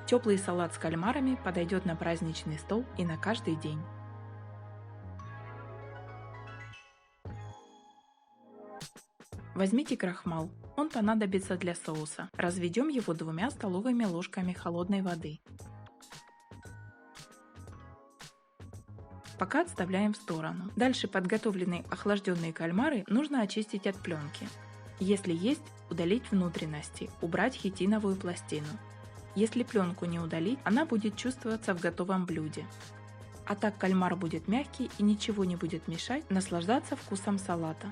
Теплый салат с кальмарами подойдет на праздничный стол и на каждый день. Возьмите крахмал. Он понадобится для соуса. Разведем его 2 столовыми ложками холодной воды. Пока отставляем в сторону. Дальше подготовленные охлажденные кальмары нужно очистить от пленки. Если есть, удалить внутренности, убрать хитиновую пластину. Если пленку не удалить, она будет чувствоваться в готовом блюде. А так кальмар будет мягкий и ничего не будет мешать наслаждаться вкусом салата.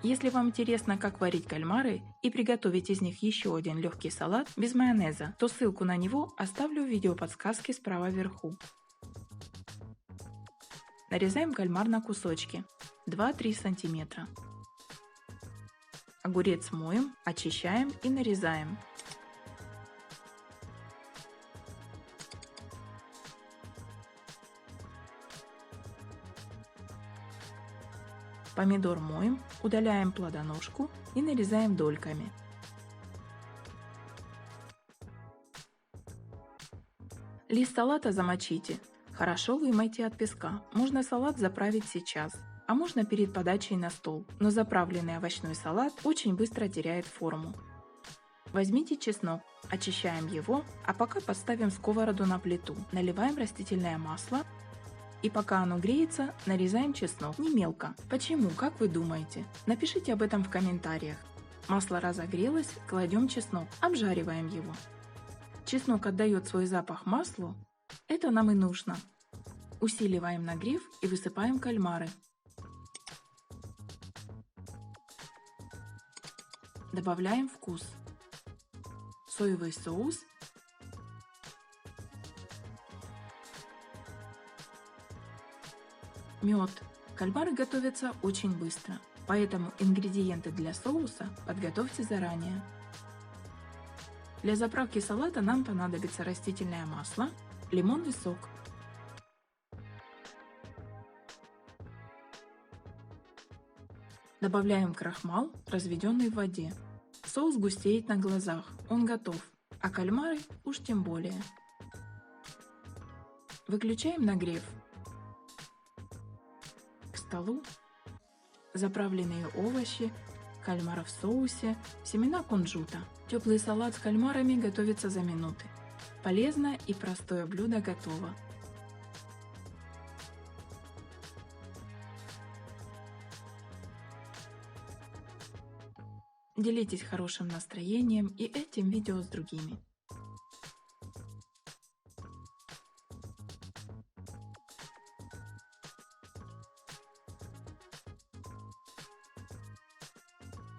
Если вам интересно, как варить кальмары и приготовить из них еще один легкий салат без майонеза, то ссылку на него оставлю в видеоподсказке справа вверху. Нарезаем кальмар на кусочки 2-3 см. Огурец моем, очищаем и нарезаем. Помидор моем, удаляем плодоножку и нарезаем дольками. Лист салата замочите. Хорошо вымойте от песка. Можно салат заправить сейчас, а можно перед подачей на стол, но заправленный овощной салат очень быстро теряет форму. Возьмите чеснок, очищаем его, а пока поставим сковороду на плиту, наливаем растительное масло и пока оно греется, нарезаем чеснок не мелко. Почему, как вы думаете? Напишите об этом в комментариях. Масло разогрелось, кладем чеснок, обжариваем его. Чеснок отдает свой запах маслу. Это нам и нужно. Усиливаем нагрев и высыпаем кальмары. Добавляем вкус. Соевый соус. Мед. Кальмары готовятся очень быстро, поэтому ингредиенты для соуса подготовьте заранее. Для заправки салата нам понадобится растительное масло, лимонный сок. Добавляем крахмал, разведенный в воде. Соус густеет на глазах, он готов, а кальмары уж тем более. Выключаем нагрев. К столу заправленные овощи, кальмары в соусе, семена кунжута. Теплый салат с кальмарами готовится за минуты. Полезно и простое блюдо готово. Делитесь хорошим настроением и этим видео с другими.